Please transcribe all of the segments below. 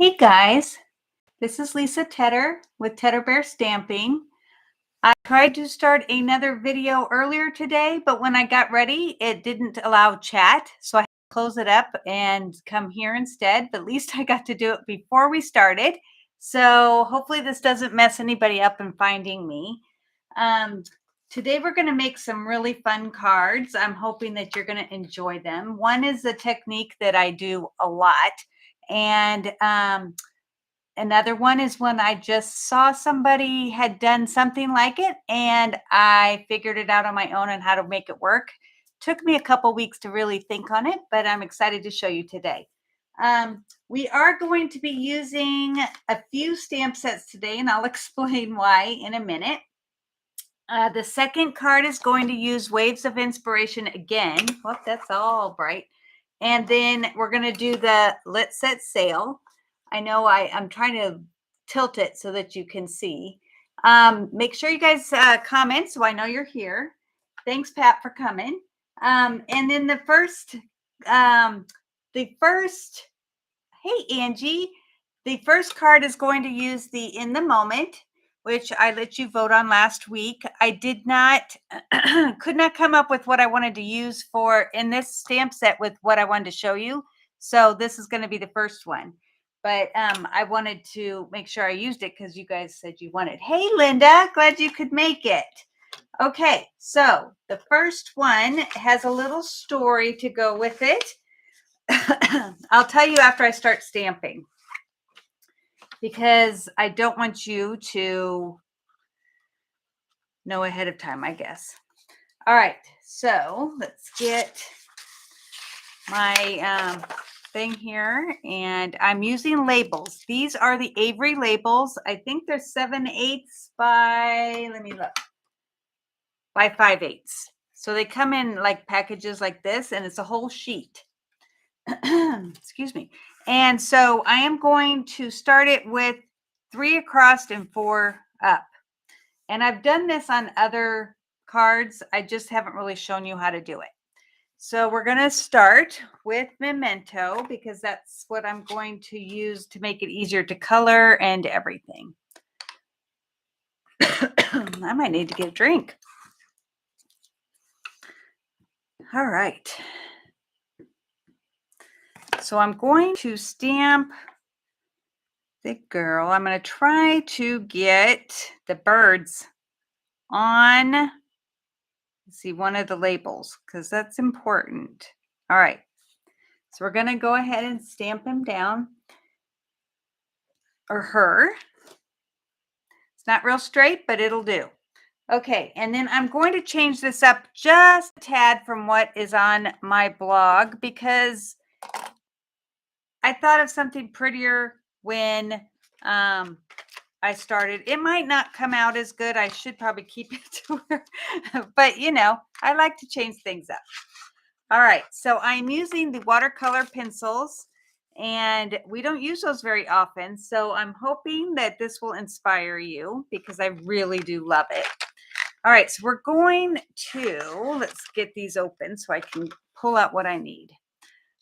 Hey guys, this is Lisa Tedder with Tedder Bear Stamping. I tried to start another video earlier today, but when I got ready, it didn't allow chat. So I had to close it up and come here instead. But at least I got to do it before we started. So hopefully this doesn't mess anybody up in finding me. Um, Today we're going to make some really fun cards. I'm hoping that you're going to enjoy them. One is a technique that I do a lot. And another one is when I just saw somebody had done something like it and I figured it out on my own and how to make it work. Took me a couple weeks to really think on it, but I'm excited to show you today. We are going to be using a few stamp sets today, and I'll explain why in a minute. The second card is going to use Waves of Inspiration again. Whoop, that's all bright. And then we're going to do the Let's Set Sail. I know I'm trying to tilt it so that you can see. Make sure you guys comment so I know you're here. Thanks, Pat, for coming. And then hey, Angie, the first card is going to use the In the Moment, which I let you vote on last week. I could not come up with what I wanted to use for in this stamp set with what I wanted to show you. So this is going to be the first one. But I wanted to make sure I used it because you guys said you wanted. Hey, Linda, glad you could make it. Okay, so the first one has a little story to go with it. I'll tell you after I start stamping, because I don't want you to know ahead of time, I guess. All right, so let's get my thing here, and I'm using labels. These are the Avery labels. I think they're 7/8 by, let me look, by 5/8. So they come in like packages like this, and it's a whole sheet. Excuse me. And so I am going to start it with 3 across and 4 up. And I've done this on other cards. I just haven't really shown you how to do it. So we're going to start with Memento because that's what I'm going to use to make it easier to color and everything. I might need to get a drink. All right. So I'm going to stamp the girl. I'm going to try to get the birds on, let's see, one of the labels because that's important. All right. So we're going to go ahead and stamp him down, or her. It's not real straight, but it'll do. Okay, and then I'm going to change this up just a tad from what is on my blog because I thought of something prettier when I started. It might not come out as good. I should probably keep it to her, but you know, I like to change things up. All right, so I'm using the watercolor pencils, and we don't use those very often. So I'm hoping that this will inspire you because I really do love it. All right, so we're going to, let's get these open so I can pull out what I need.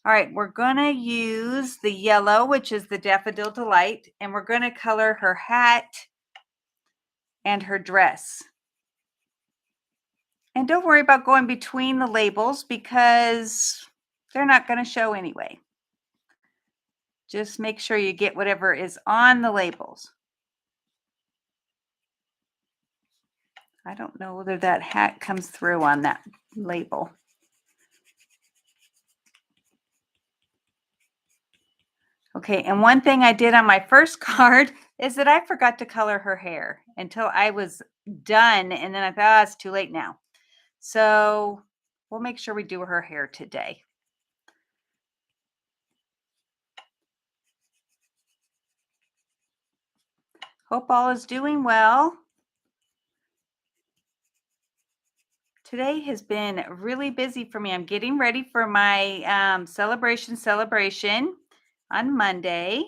All right, we're going to use the yellow, which is the Daffodil Delight, and we're going to color her hat and her dress. And don't worry about going between the labels because they're not going to show anyway. Just make sure you get whatever is on the labels. I don't know whether that hat comes through on that label. Okay, and one thing I did on my first card is that I forgot to color her hair until I was done, and then I thought, oh, it's too late now. So we'll make sure we do her hair today. Hope all is doing well. Today has been really busy for me. I'm getting ready for my celebration on Monday.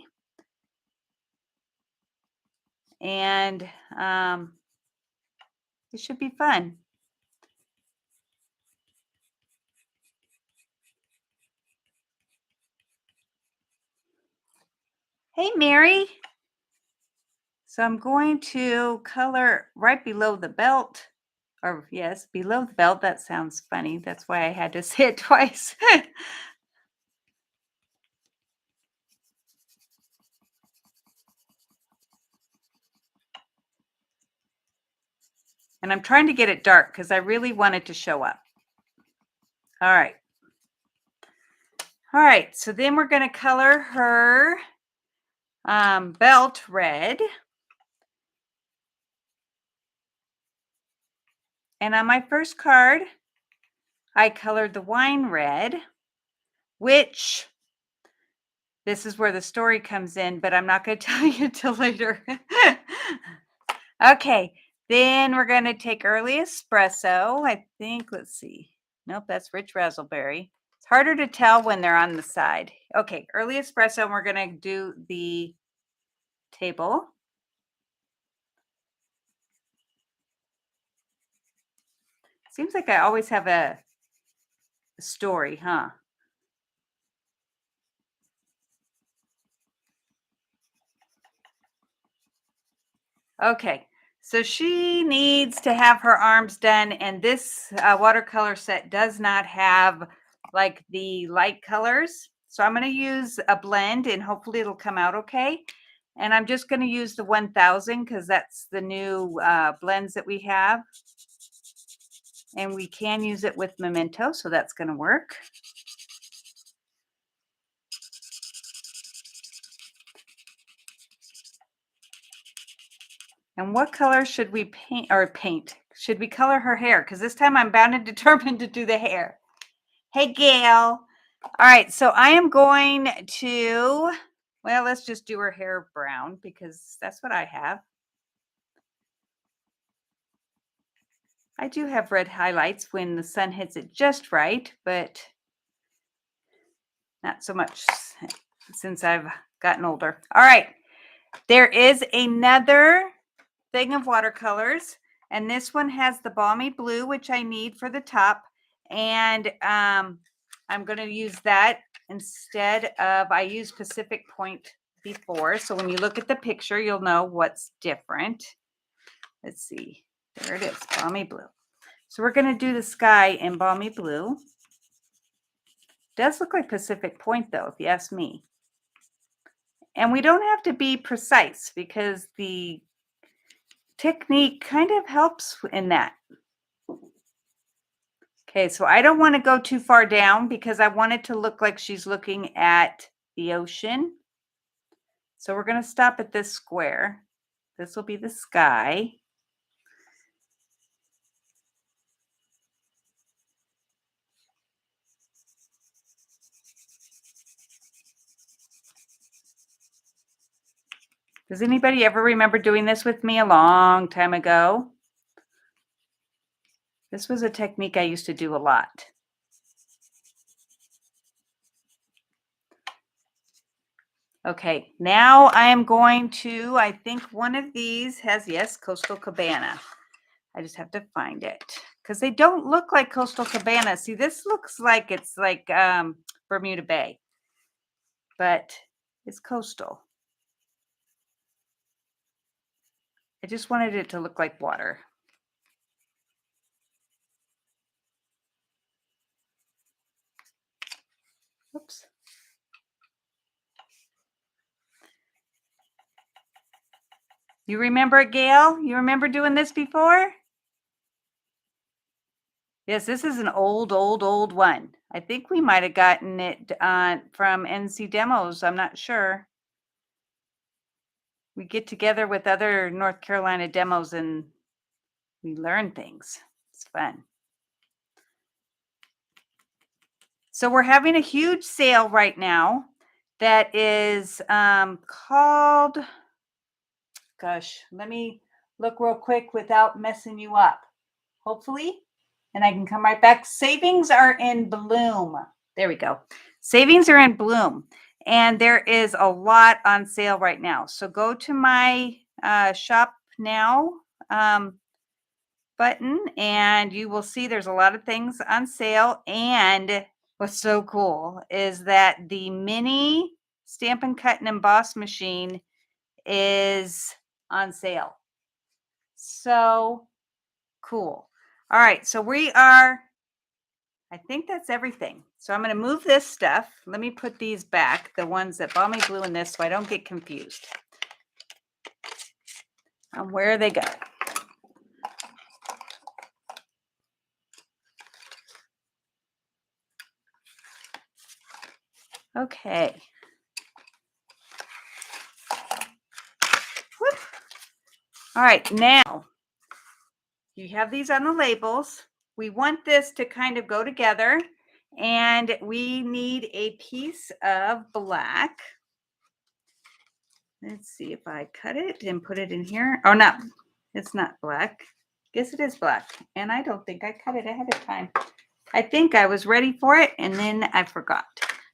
And it should be fun. Hey, Mary. So I'm going to color right below the belt. Or yes, below the belt. That sounds funny. That's why I had to say it twice. And I'm trying to get it dark because I really want it to show up. All right. All right, so then we're going to color her belt red. And on my first card, I colored the wine red, which this is where the story comes in, but I'm not going to tell you till later. Okay, then we're going to take early espresso. I think, let's see. Nope, that's rich raspberry. It's harder to tell when they're on the side. Okay, early espresso, and we're going to do the table. Seems like I always have a story, huh? Okay, so she needs to have her arms done, and this watercolor set does not have like the light colors. So I'm going to use a blend, and hopefully it'll come out okay. And I'm just going to use the 1000 because that's the new blends that we have. And we can use it with Memento, so that's going to work. And what color should we paint? Should we color her hair? Because this time I'm bound and determined to do the hair. Hey, Gail. All right, so I am going to, well, let's just do her hair brown because that's what I have. I do have red highlights when the sun hits it just right, but not so much since I've gotten older. All right, there is another thing of watercolors, and this one has the balmy blue, which I need for the top, and I'm going to use that instead of, I used Pacific Point before, so when you look at the picture, you'll know what's different. Let's see, there it is, balmy blue. So we're going to do the sky in balmy blue. Does look like Pacific Point though, if you ask me. And we don't have to be precise because the technique kind of helps in that. Okay, so I don't want to go too far down because I want it to look like she's looking at the ocean. So we're going to stop at this square. This will be the sky. Does anybody ever remember doing this with me a long time ago? This was a technique I used to do a lot. Okay, now I am going to, I think one of these has, yes, Coastal Cabana. I just have to find it because they don't look like Coastal Cabana. See, this looks like it's like Bermuda Bay, but it's coastal. I just wanted it to look like water. Oops. You remember it, Gail? You remember doing this before? Yes, this is an old one. I think we might have gotten it from NC Demos. I'm not sure. We get together with other North Carolina demos and we learn things. It's fun. So we're having a huge sale right now that is called, gosh, let me look real quick without messing you up. Hopefully, and I can come right back. Savings are in bloom. There we go. Savings are in bloom. And there is a lot on sale right now. So go to my shop now button and you will see there's a lot of things on sale. And what's so cool is that the mini Stampin' Cut and Emboss machine is on sale. So cool. All right, so I think that's everything. So I'm going to move this stuff. Let me put these back, the ones that Balmy Blue in this, so I don't get confused on where they go. Okay. Whoop. All right, now you have these on the labels. We want this to kind of go together, and we need a piece of black. Let's see if I cut it and put it in here. Oh, no, it's not black. Guess it is black, and I don't think I cut it ahead of time. I think I was ready for it, and then I forgot.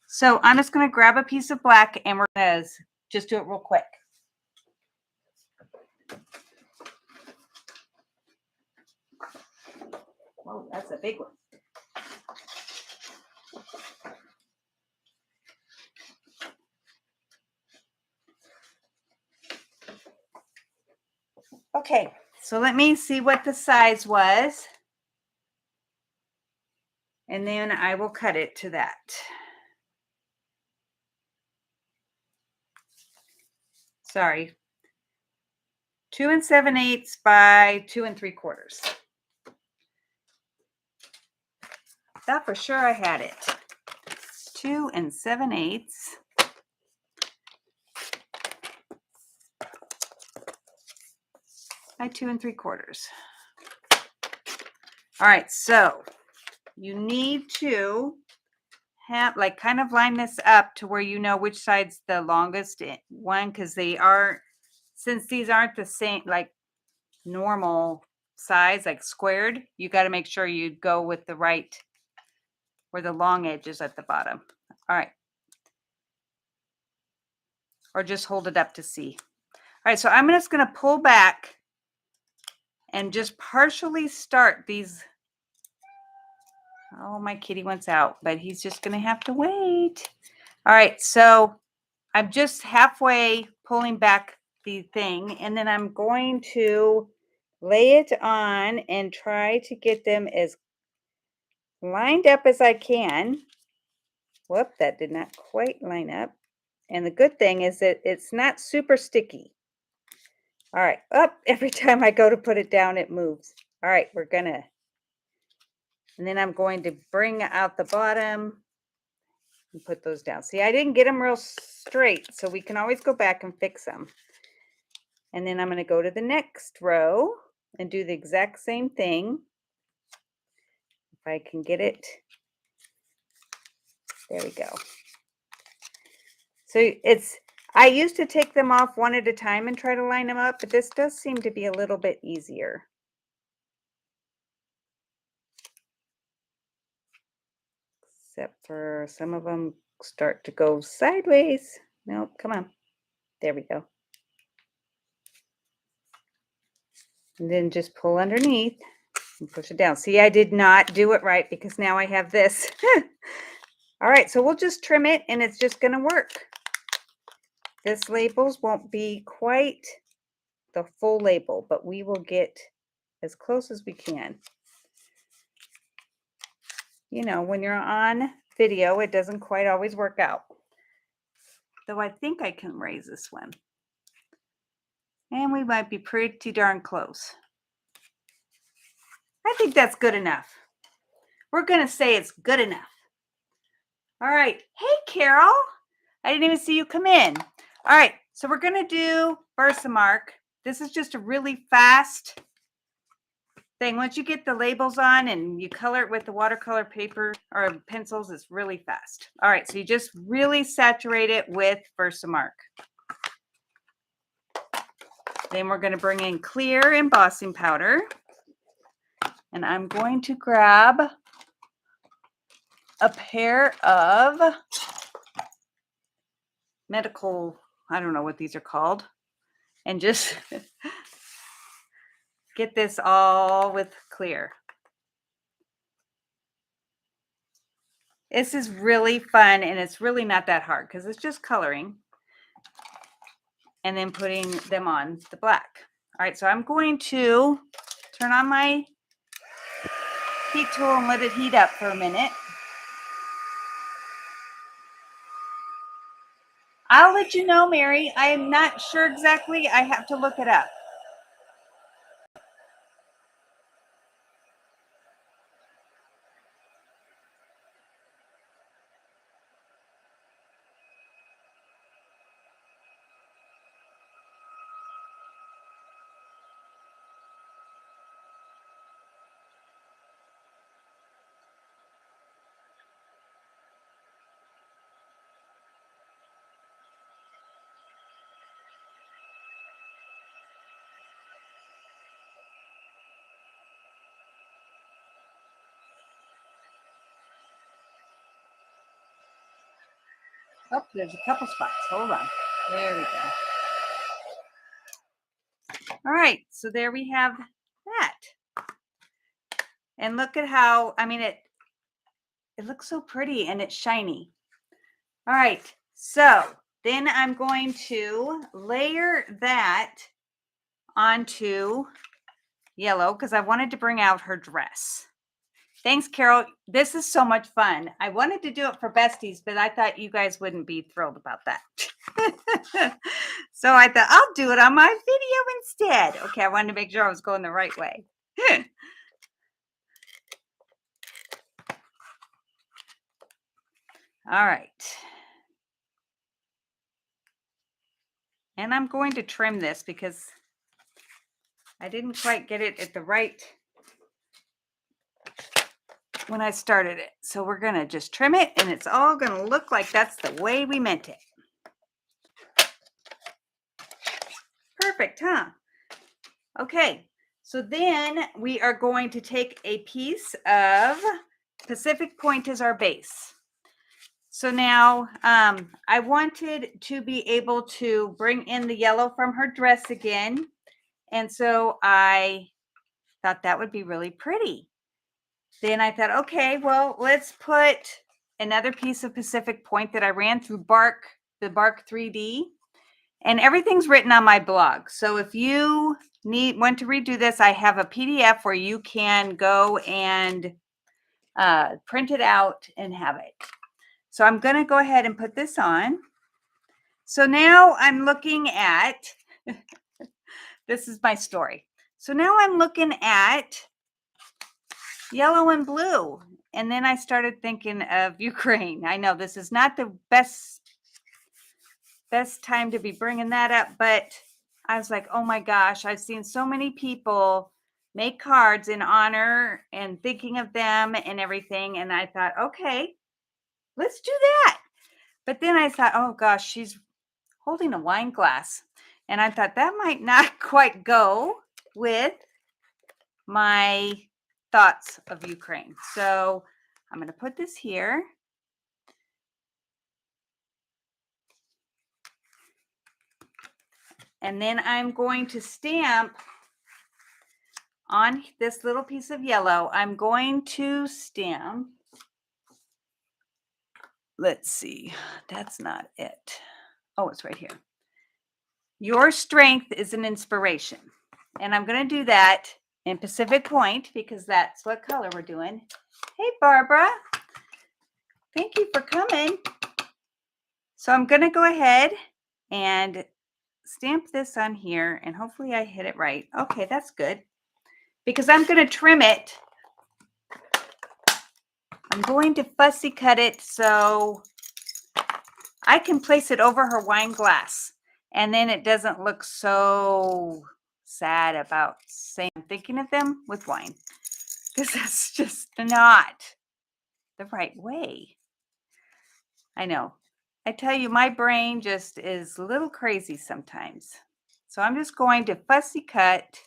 So I'm just going to grab a piece of black, and we're going to just do it real quick. Whoa, that's a big one. Okay, so let me see what the size was, and then I will cut it to that. Sorry. 2 7/8 by 2 3/4. Thought for sure I had it. 2 7/8 by 2 3/4. All right, so you need to have like kind of line this up to where you know which side's the longest one, because they are, since these aren't the same like normal size, like squared, you got to make sure you go with the right where the long edge is at the bottom. All right. Or just hold it up to see. All right, so I'm just going to pull back and just partially start these. Oh, my kitty wants out, but he's just going to have to wait. All right, so I'm just halfway pulling back the thing, and then I'm going to lay it on and try to get them as lined up as I can. Whoop, that did not quite line up. And the good thing is that it's not super sticky. All right, up every time I go to put it down, it moves. All right, we're gonna, and then I'm going to bring out the bottom and put those down. See, I didn't get them real straight, so we can always go back and fix them. And then I'm going to go to the next row and do the exact same thing. If I can get it. There we go. So I used to take them off one at a time and try to line them up, but this does seem to be a little bit easier. Except for some of them start to go sideways. Nope, come on. There we go. And then just pull underneath and push it down. See, I did not do it right because now I have this. All right, so we'll just trim it and it's just going to work. This labels won't be quite the full label, but we will get as close as we can. You know, when you're on video, it doesn't quite always work out. Though I think I can raise this one. And we might be pretty darn close. I think that's good enough. We're going to say it's good enough. All right. Hey, Carol. I didn't even see you come in. All right. So we're going to do Versamark. This is just a really fast thing. Once you get the labels on and you color it with the watercolor paper or pencils, it's really fast. All right. So you just really saturate it with Versamark. Then we're going to bring in clear embossing powder. And I'm going to grab a pair of medical, I don't know what these are called, and just get this all with clear. This is really fun, and it's really not that hard because it's just coloring and then putting them on the black. All right, so I'm going to turn on my heat tool and let it heat up for a minute. I'll let you know, Mary. I am not sure exactly. I have to look it up. Oh, there's a couple spots. Hold on. There we go. All right, so there we have that. And look at how, I mean, it looks so pretty and it's shiny. All right, so then I'm going to layer that onto yellow because I wanted to bring out her dress. Thanks, Carol. This is so much fun. I wanted to do it for besties, but I thought you guys wouldn't be thrilled about that. So I thought I'll do it on my video instead. Okay, I wanted to make sure I was going the right way. All right. And I'm going to trim this because I didn't quite get it at the right when I started it. So we're going to just trim it and it's all going to look like that's the way we meant it. Perfect, huh? Okay, so then we are going to take a piece of Pacific Point as our base. So now I wanted to be able to bring in the yellow from her dress again. And so I thought that would be really pretty. Then I thought, okay, well, let's put another piece of Pacific Point that I ran through the Bark 3D. And everything's written on my blog. So if you want to redo this, I have a PDF where you can go and print it out and have it. So I'm going to go ahead and put this on. So now I'm looking at, this is my story. So now I'm looking at yellow and blue. And then I started thinking of Ukraine. I know this is not the best time to be bringing that up, but I was like, oh my gosh, I've seen so many people make cards in honor and thinking of them and everything. And I thought, okay, let's do that. But then I thought, oh gosh, she's holding a wine glass. And I thought that might not quite go with my thoughts of Ukraine. So I'm going to put this here. And then I'm going to stamp on this little piece of yellow. I'm going to stamp. Let's see. That's not it. Oh, it's right here. Your strength is an inspiration. And I'm going to do that in Pacific Point because that's what color we're doing. Hey, Barbara. Thank you for coming. So I'm going to go ahead and stamp this on here and hopefully I hit it right. Okay, that's good. Because I'm going to trim it. I'm going to fussy cut it so I can place it over her wine glass and then it doesn't look so sad about saying I'm thinking of them with wine because that's just not the right way. I know. I tell you, my brain just is a little crazy sometimes. So I'm just going to fussy cut.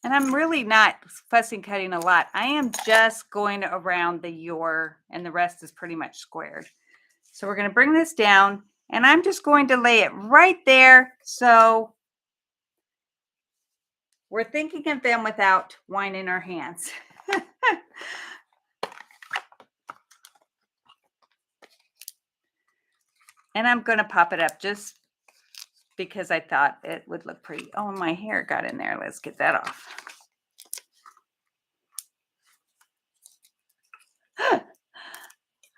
And I'm really not fussing cutting a lot. I am just going around the your, and the rest is pretty much squared. So we're going to bring this down, and I'm just going to lay it right there. So We're thinking of them without wine in our hands. And I'm going to pop it up just because I thought it would look pretty. Oh, my hair got in there. Let's get that off.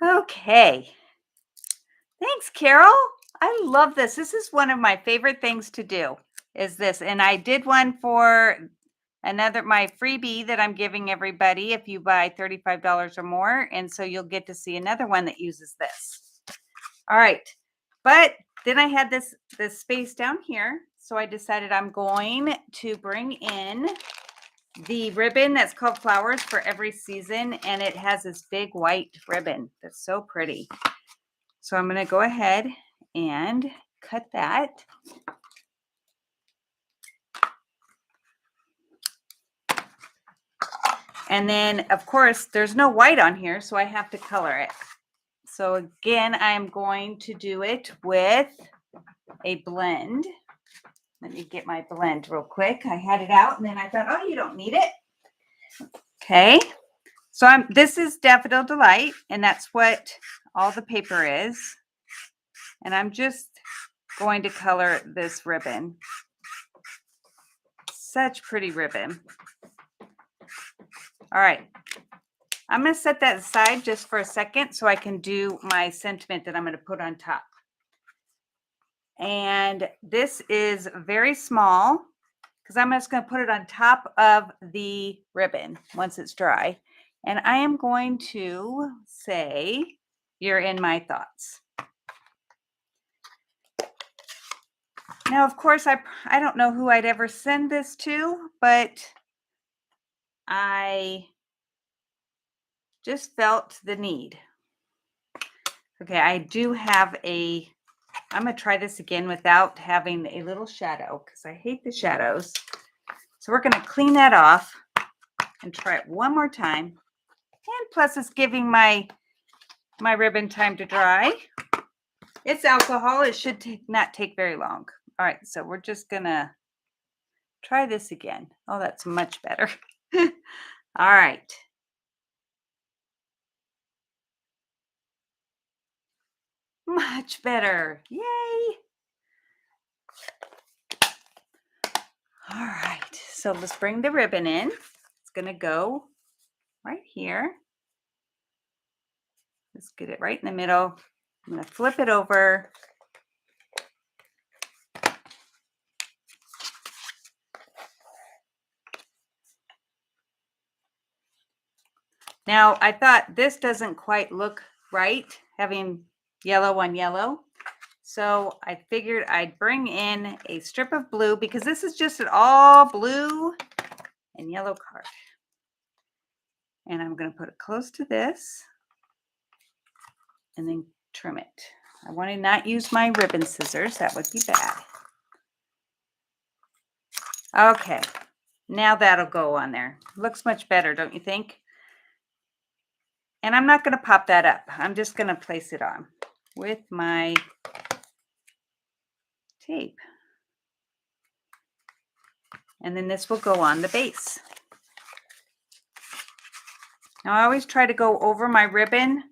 Okay. Thanks, Carol. I love this. This is one of my favorite things to do is this. And I did one for my freebie that I'm giving everybody if you buy $35 or more. And so you'll get to see another one that uses this. All right. But then I had this space down here. So I decided I'm going to bring in the ribbon that's called Flowers for Every Season. And it has this big white ribbon that's so pretty. So I'm going to go ahead and cut that. And then, of course, there's no white on here, so I have to color it. So again, I'm going to do it with a blend. Let me get my blend real quick. I had it out, and then I thought, oh, you don't need it. Okay. So this is Daffodil Delight, and that's what all the paper is. And I'm just going to color this ribbon. Such pretty ribbon. All right. I'm going to set that aside just for a second so I can do my sentiment that I'm going to put on top. And this is very small because I'm just going to put it on top of the ribbon once it's dry. And I am going to say, "You're in my thoughts." Now, of course, I don't know who I'd ever send this to, but I just felt the need. Okay, I do have I'm going to try this again without having a little shadow because I hate the shadows. So we're going to clean that off and try it one more time. And plus it's giving my ribbon time to dry. It's alcohol. It should not take very long. All right, so we're just going to try this again. Oh, that's much better. All right. Much better. Yay. All right. So let's bring the ribbon in. It's going to go right here. Let's get it right in the middle. I'm going to flip it over. Now, I thought this doesn't quite look right, having yellow on yellow. So I figured I'd bring in a strip of blue because this is just an all blue and yellow card. And I'm going to put it close to this and then trim it. I want to not use my ribbon scissors. That would be bad. Okay, now that'll go on there. Looks much better, don't you think? And I'm not going to pop that up. I'm just going to place it on with my tape. And then this will go on the base. Now I always try to go over my ribbon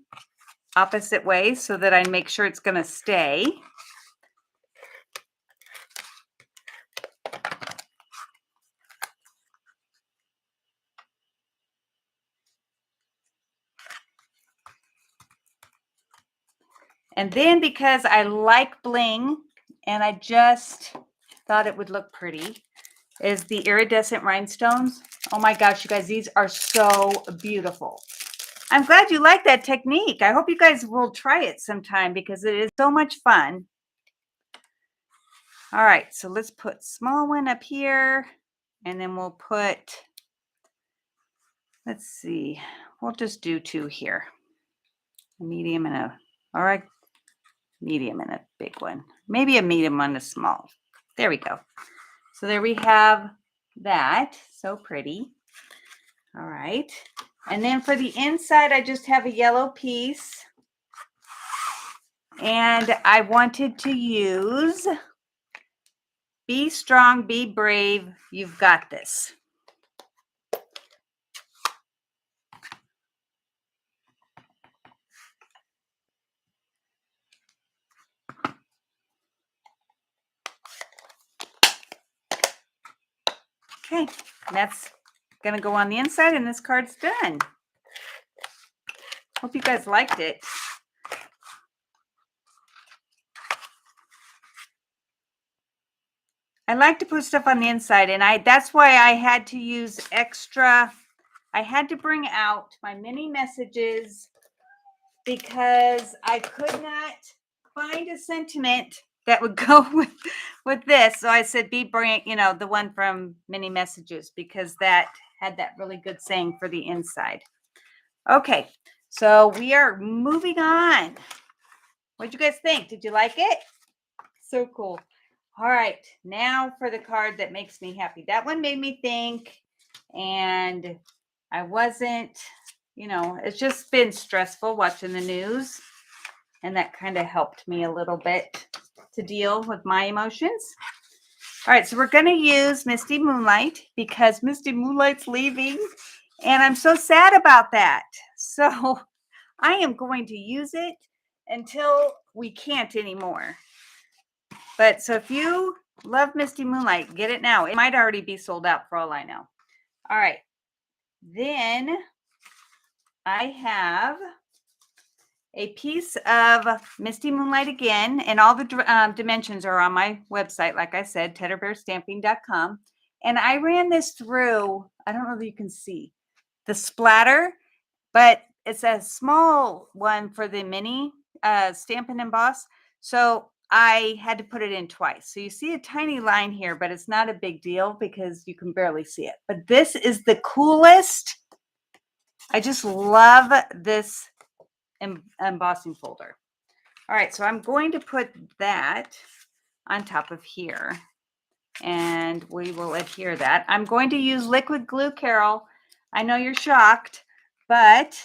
opposite way so that I make sure it's going to stay. And then because I like bling and I just thought it would look pretty, is the iridescent rhinestones. Oh my gosh, you guys, these are so beautiful. I'm glad you like that technique. I hope you guys will try it sometime because it is so much fun. All right, so let's put small one up here and then we'll put, let's see, we'll just do two here. A medium and a, all right, medium and a big one. Maybe a medium and a small. There we go. So there we have that. So pretty. All right. And then for the inside, I just have a yellow piece. And I wanted to use Be strong, be brave. You've got this. Okay, that's going to go on the inside, and this card's done. Hope you guys liked it. I like to put stuff on the inside, and that's why I had to use extra. I had to bring out my mini messages because I could not find a sentiment that would go with this. So I said, be brave, you know, the one from mini messages, because that had that really good saying for the inside. Okay, so we are moving on. What'd you guys think? Did you like it? So cool. All right, now for the card that makes me happy. That one made me think, and I wasn't, you know, it's just been stressful watching the news, and that kind of helped me a little bit to deal with my emotions. All right, so we're going to use Misty Moonlight because Misty Moonlight's leaving, and I'm so sad about that. So I am going to use it until we can't anymore. But so if you love Misty Moonlight, get it now. It might already be sold out for all I know. All right. Then I have a piece of Misty Moonlight again, and all the dimensions are on my website, like I said, tedderbearstamping.com. And I ran this through, I don't know if you can see the splatter, but it's a small one for the mini Stamp and Emboss. So I had to put it in twice. So you see a tiny line here, but it's not a big deal because you can barely see it. But this is the coolest. I just love this embossing folder. All right, so I'm going to put that on top of here, and we will adhere that. I'm going to use liquid glue, Carol. I know you're shocked, but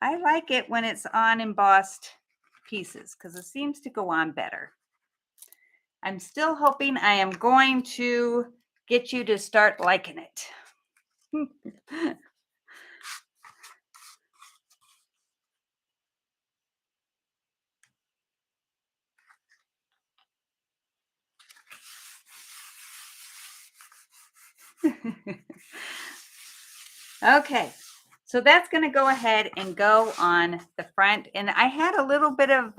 I like it when it's on embossed pieces because it seems to go on better. I'm still hoping I am going to get you to start liking it. Okay, so that's going to go ahead and go on the front. And I had a little bit of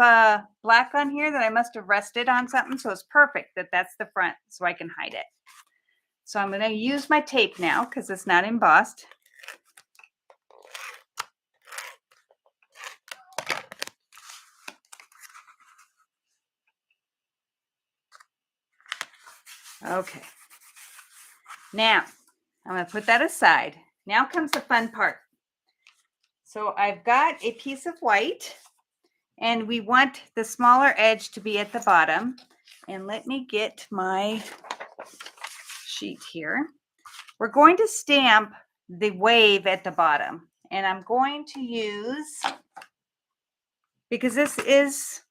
black on here that I must have rested on something. So it's perfect that that's the front so I can hide it. So I'm going to use my tape now because it's not embossed. Okay. Now, I'm going to put that aside. Now comes the fun part. So I've got a piece of white, and we want the smaller edge to be at the bottom. And let me get my sheet here. We're going to stamp the wave at the bottom. And I'm going to use, because this is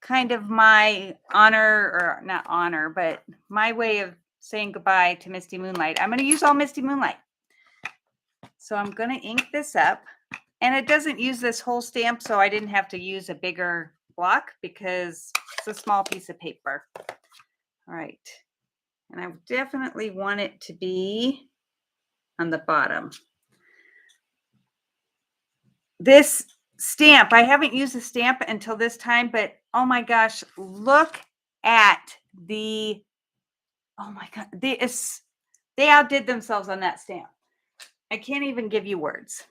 kind of my honor, or not honor, but my way of saying goodbye to Misty Moonlight. I'm going to use all Misty Moonlight. So I'm going to ink this up, and it doesn't use this whole stamp, so I didn't have to use a bigger block because it's a small piece of paper. All right. And I definitely want it to be on the bottom. This stamp, I haven't used a stamp until this time, but oh my gosh, look at the, oh my God, they outdid themselves on that stamp. I can't even give you words.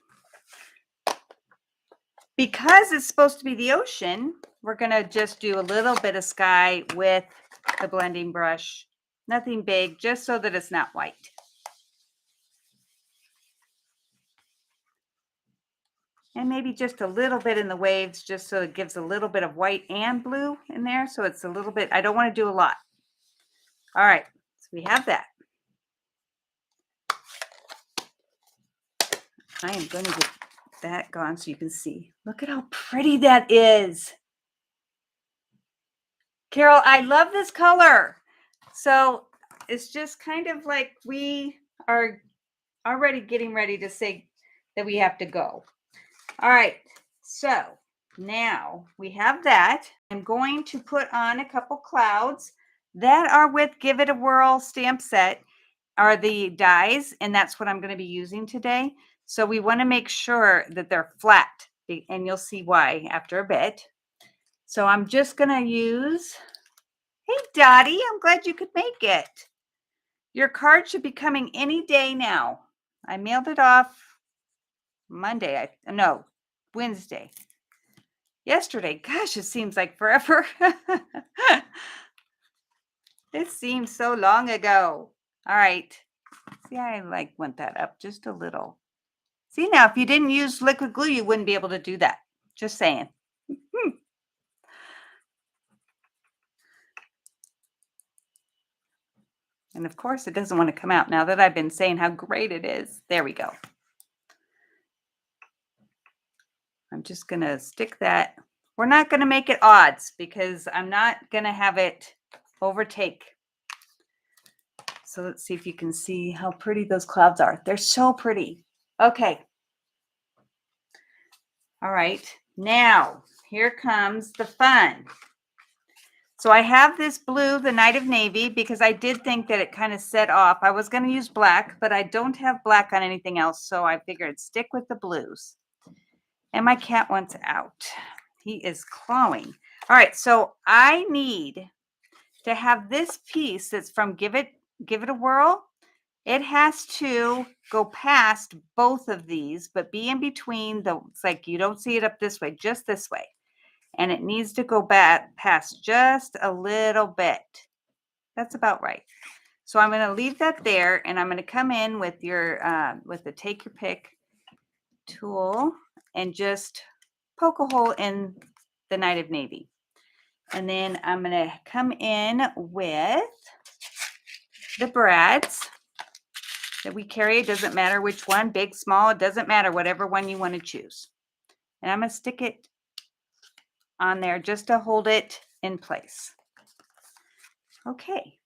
Because it's supposed to be the ocean, we're going to just do a little bit of sky with the blending brush. Nothing big, just so that it's not white. And maybe just a little bit in the waves, just so it gives a little bit of white and blue in there. So it's a little bit, I don't want to do a lot. All right, so we have that. I am going to get that gone so you can see. Look at how pretty that is. Carol, I love this color. So it's just kind of like we are already getting ready to say that we have to go. All right. So now we have that. I'm going to put on a couple clouds that are with Give It a Whirl stamp set are the dies, and that's what I'm going to be using today. So we want to make sure that they're flat, and you'll see why after a bit. So I'm just going to use, hey Dottie, I'm glad you could make it. Your card should be coming any day now. I mailed it off Monday. No, Wednesday. Yesterday. Gosh, it seems like forever. It seems so long ago. All right. See, I went that up just a little. See, now, if you didn't use liquid glue, you wouldn't be able to do that. Just saying. And of course, it doesn't want to come out now that I've been saying how great it is. There we go. I'm just going to stick that. We're not going to make it odds because I'm not going to have it overtake. So let's see if you can see how pretty those clouds are. They're so pretty. Okay. All right. Now, here comes the fun. So I have this blue, the Night of Navy, because I did think that it kind of set off. I was going to use black, but I don't have black on anything else. So I figured stick with the blues. And my cat wants out. He is clawing. All right. So I need to have this piece that's from Give It a Whirl. It has to go past both of these, but be in between it's like you don't see it up this way, just this way. And it needs to go back past just a little bit. That's about right. So I'm going to leave that there, and I'm going to come in with your with the Take Your Pick tool and just poke a hole in the Night of Navy. And then I'm going to come in with the brads that we carry. It doesn't matter which one, big, small, it doesn't matter, whatever one you want to choose. And I'm going to stick it on there just to hold it in place. Okay.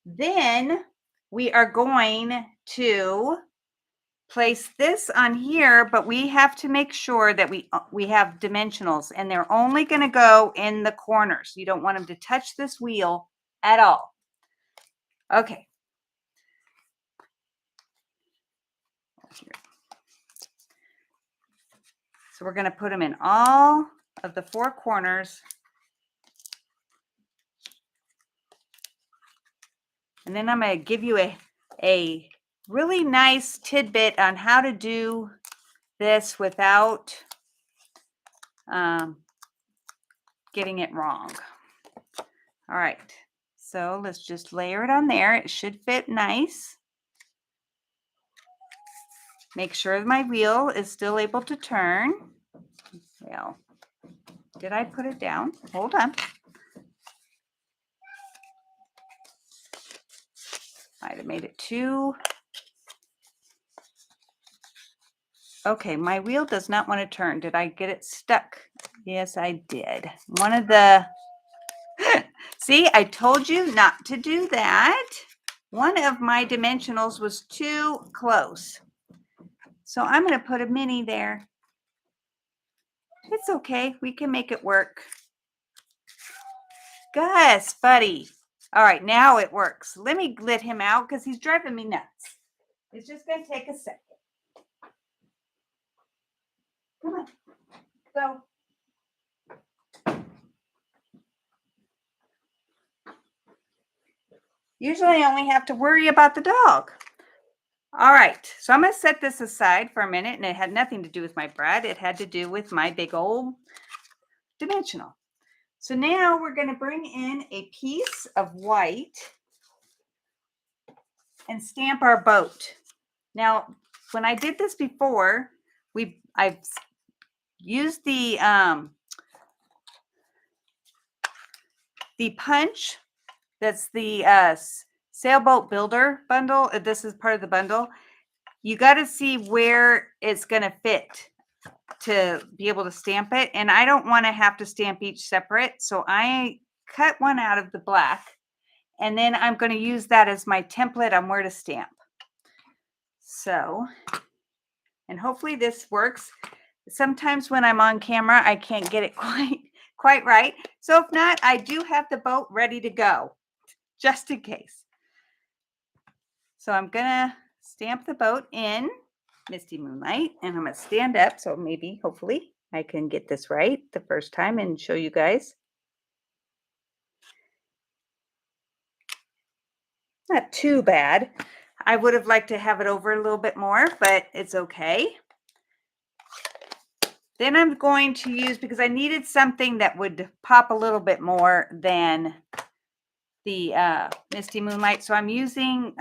Then we are going to place this on here, but we have to make sure that we have dimensionals, and they're only going to go in the corners. You don't want them to touch this wheel at all. Okay. So we're going to put them in all of the four corners. And then I'm going to give you a really nice tidbit on how to do this without getting it wrong. All right. So let's just layer it on there. It should fit nice. Make sure my wheel is still able to turn. Well, did I put it down? Hold on. Might have made it too. Okay, my wheel does not want to turn. Did I get it stuck? Yes, I did. One of the, see, I told you not to do that. One of my dimensionals was too close. So I'm going to put a mini there. It's okay. We can make it work. Gus, buddy. All right, now it works. Let me let him out because he's driving me nuts. It's just going to take a second. Come on. Go. Usually I only have to worry about the dog. All right, so I'm going to set this aside for a minute, and it had nothing to do with my brad. It had to do with my big old dimensional. So now we're going to bring in a piece of white and stamp our boat. Now, when I did this before, I've used the punch. That's the sailboat builder bundle. This is part of the bundle. You got to see where it's going to fit to be able to stamp it. And I don't want to have to stamp each separate. So I cut one out of the black, and then I'm going to use that as my template on where to stamp. So, and hopefully this works. Sometimes when I'm on camera, I can't get it quite right. So if not, I do have the boat ready to go, just in case. So I'm gonna stamp the boat in Misty Moonlight, and I'm gonna stand up, so maybe, hopefully, I can get this right the first time and show you guys. Not too bad. I would have liked to have it over a little bit more, but it's okay. Then I'm going to use, because I needed something that would pop a little bit more than the Misty Moonlight. So I'm using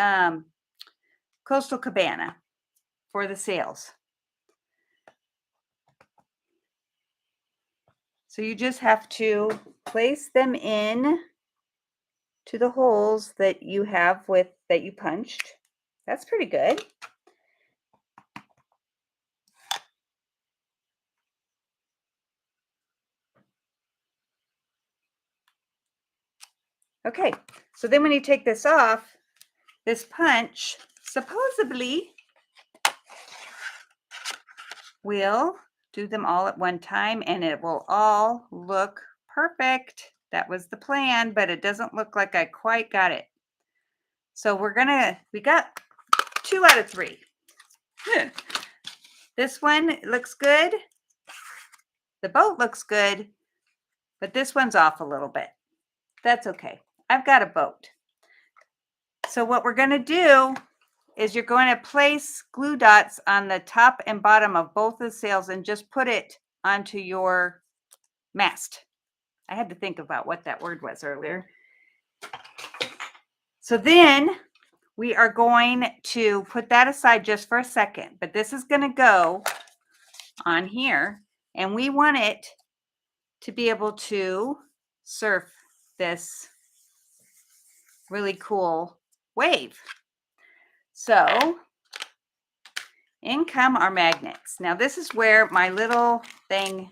Coastal Cabana for the sails. So you just have to place them in to the holes that you have that you punched. That's pretty good. Okay, so then when you take this off, this punch supposedly will do them all at one time and it will all look perfect. That was the plan, but it doesn't look like I quite got it. So we got 2 out of 3. This one looks good. The boat looks good, but this one's off a little bit. That's okay. I've got a boat. So what we're going to do is you're going to place glue dots on the top and bottom of both the sails and just put it onto your mast. I had to think about what that word was earlier. So then we are going to put that aside just for a second, but this is going to go on here, and we want it to be able to surf this really cool wave. So in come our magnets. Now this is where my little thing,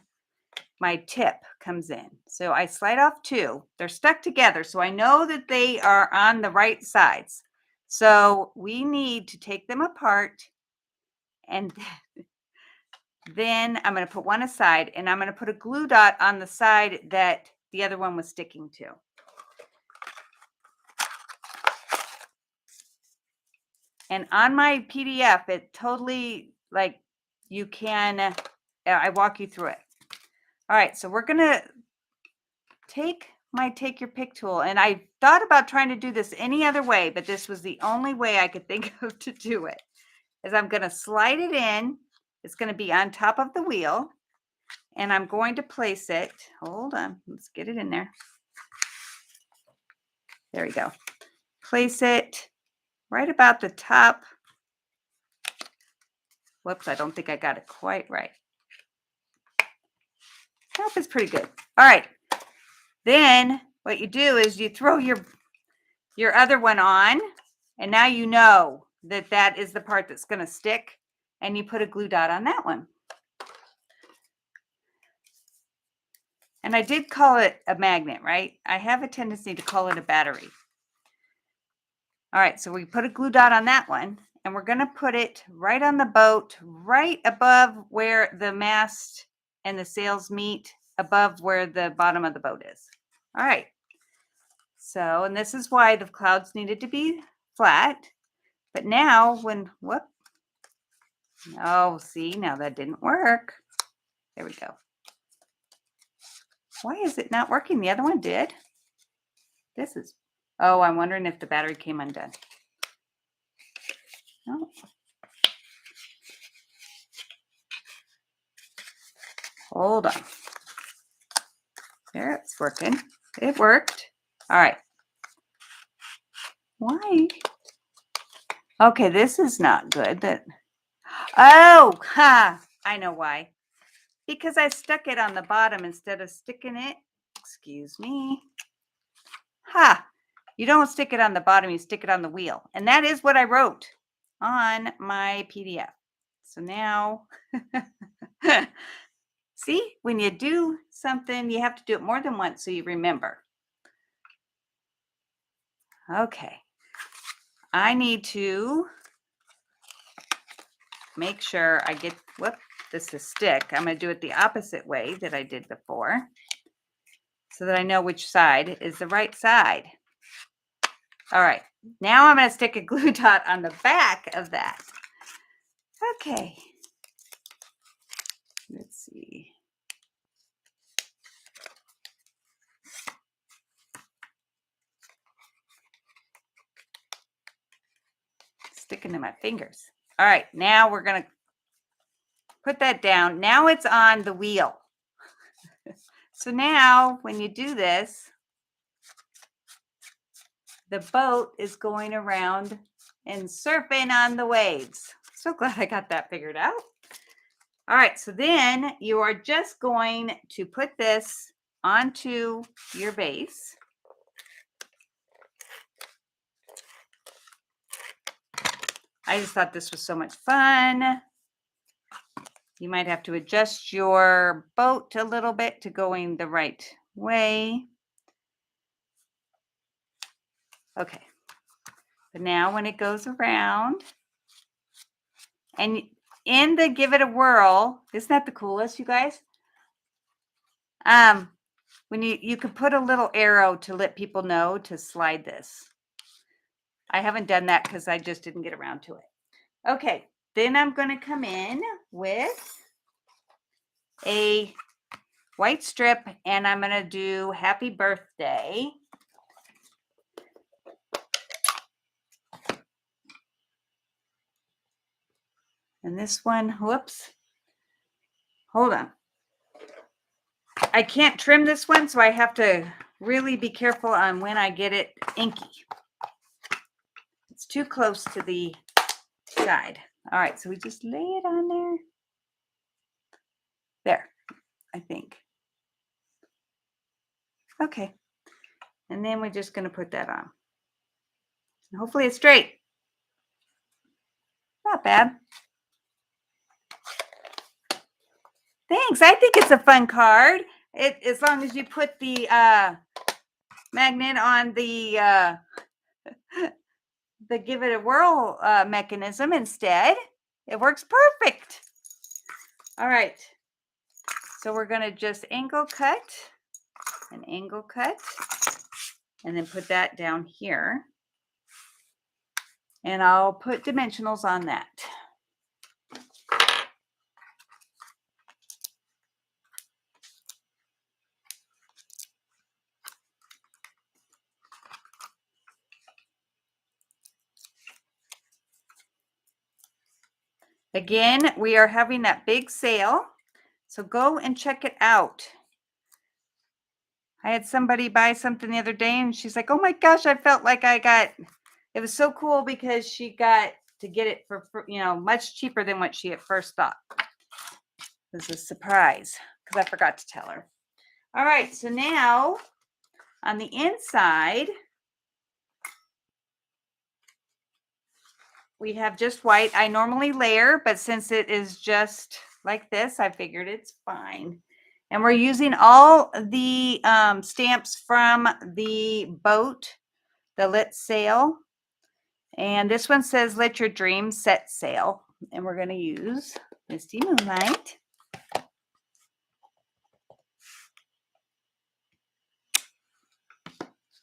my tip comes in. So I slide off 2. They're stuck together, so I know that they are on the right sides. So we need to take them apart, and then I'm going to put one aside, and I'm going to put a glue dot on the side that the other one was sticking to. And on my PDF, it totally, like, you can, I walk you through it. All right, so we're going to take my Take Your Pick tool, and I thought about trying to do this any other way, but this was the only way I could think of to do it. Is I'm going to slide it in. It's going to be on top of the wheel, and I'm going to place it. Hold on, let's get it in there. There we go. Place it right about the top. Whoops, I don't think I got it quite right. Nope, it's pretty good. All right. Then what you do is you throw your other one on, and now you know that that is the part that's going to stick, and you put a glue dot on that one. And I did call it a magnet, right? I have a tendency to call it a battery. All right, so we put a glue dot on that one, and we're going to put it right on the boat, right above where the mast and the sails meet, above where the bottom of the boat is. All right. So, and this is why the clouds needed to be flat. But now whoop. Oh, see, now that didn't work. There we go. Why is it not working? The other one did. Oh, I'm wondering if the battery came undone. No. Hold on. There, it's working. It worked. All right. Why? Okay, this is not good. I know why. Because I stuck it on the bottom instead of sticking it. Excuse me. You don't stick it on the bottom, you stick it on the wheel. And that is what I wrote on my PDF. So now, see, when you do something, you have to do it more than once so you remember. Okay. I need to make sure I get, whoop, this is stick. I'm going to do it the opposite way that I did before so that I know which side is the right side. All right. Now I'm going to stick a glue dot on the back of that. Okay. Let's see. Sticking to my fingers. All right, now we're going to put that down. Now it's on the wheel. So now when you do this, the boat is going around and surfing on the waves. So glad I got that figured out. All right, so then you are just going to put this onto your base. I just thought this was so much fun. You might have to adjust your boat a little bit to going the right way. Okay. But now when it goes around, and in the Give It a Whirl, isn't that the coolest, you guys? When you could put a little arrow to let people know to slide this. I haven't done that because I just didn't get around to it. Okay, then I'm going to come in with a white strip and I'm going to do Happy Birthday. And this one, whoops, hold on. I can't trim this one, so I have to really be careful on when I get it inky. It's too close to the side. All right, so we just lay it on there. There, I think. Okay, and then we're just going to put that on. And hopefully it's straight. Not bad. Thanks. I think it's a fun card. As long as you put the magnet on the Give It a Whirl mechanism instead, it works perfect. All right. So we're going to just angle cut, and then put that down here. And I'll put dimensionals on that. Again, we are having that big sale, so go and check it out. I had somebody buy something the other day and she's like, oh my gosh, I felt like it was so cool because she got to get it for much cheaper than what she at first thought. It was a surprise because I forgot to tell her. All right, so now on the inside, we have just white. I normally layer, but since it is just like this, I figured it's fine. And we're using all the stamps from the boat, the Lit Sail. And this one says, Let Your Dreams Set Sail. And we're going to use Misty Moonlight.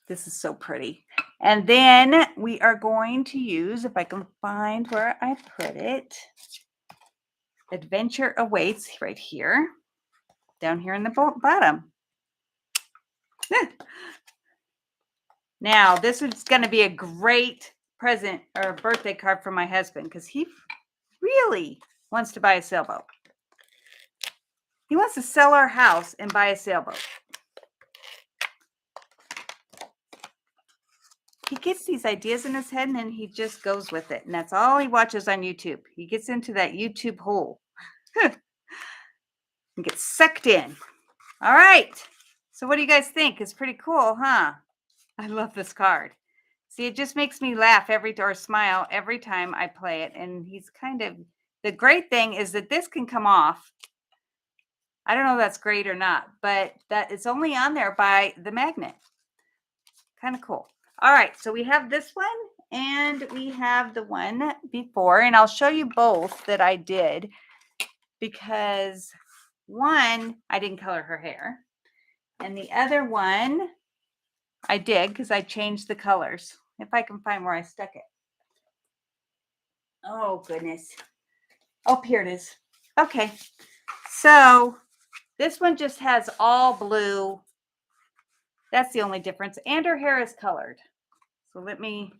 This is so pretty. And then we are going to use, if I can find where I put it, Adventure Awaits right here, down here in the bottom. Now, this is going to be a great present or birthday card for my husband because he really wants to buy a sailboat. He wants to sell our house and buy a sailboat. He gets these ideas in his head and then he just goes with it. And that's all he watches on YouTube. He gets into that YouTube hole and gets sucked in. All right. So what do you guys think? It's pretty cool, huh? I love this card. See, it just makes me laugh or smile every time I play it. And he's the great thing is that this can come off. I don't know if that's great or not, but that it's only on there by the magnet. Kind of cool. All right, so we have this one and we have the one before, and I'll show you both that I did because one, I didn't color her hair, and the other one I did because I changed the colors. If I can find where I stuck it. Oh, goodness. Oh, here it is. Okay, so this one just has all blue. That's the only difference, and her hair is colored. So let me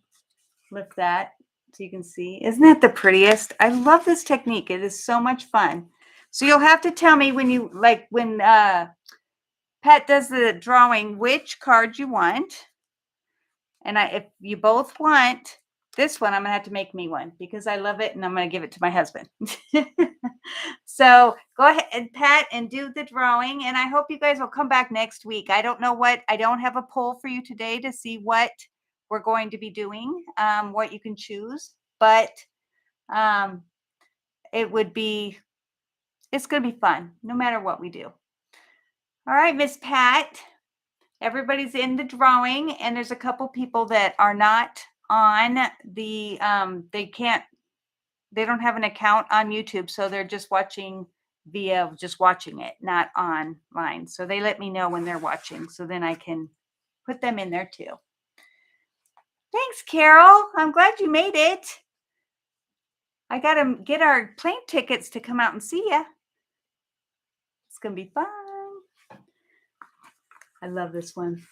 lift that so you can see. Isn't that the prettiest? I love this technique. It is so much fun. So you'll have to tell me when you when Pat does the drawing which card you want. And if you both want this one, I'm gonna have to make me one because I love it and I'm gonna give it to my husband. So go ahead, Pat, and do the drawing. And I hope you guys will come back next week. I don't know I don't have a poll for you today to see what we're going to be doing, what you can choose, but it's going to be fun no matter what we do. All right, Miss Pat, everybody's in the drawing, and there's a couple people that are not on the, they don't have an account on YouTube, so they're just watching just watching it, not online. So they let me know when they're watching, so then I can put them in there too. Thanks, Carol. I'm glad you made it. I got to get our plane tickets to come out and see you. It's going to be fun. I love this one.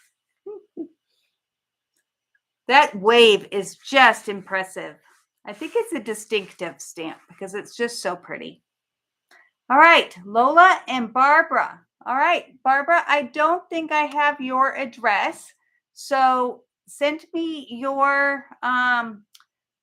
That wave is just impressive. I think it's a distinctive stamp because it's just so pretty. All right, Lola and Barbara. All right, Barbara, I don't think I have your address. So send me your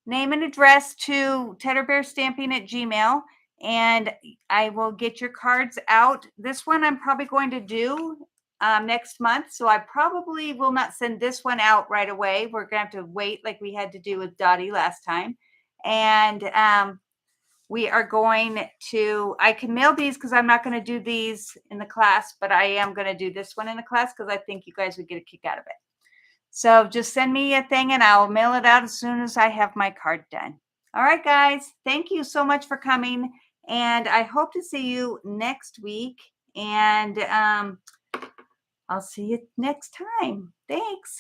name and address to tedderbearstamping@gmail.com, and I will get your cards out. This one I'm probably going to do next month, so I probably will not send this one out right away. We're going to have to wait like we had to do with Dottie last time. And we are going to, I can mail these because I'm not going to do these in the class, but I am going to do this one in the class because I think you guys would get a kick out of it. So just send me a thing and I'll mail it out as soon as I have my card done. All right, guys, thank you so much for coming. And I hope to see you next week. And I'll see you next time. Thanks.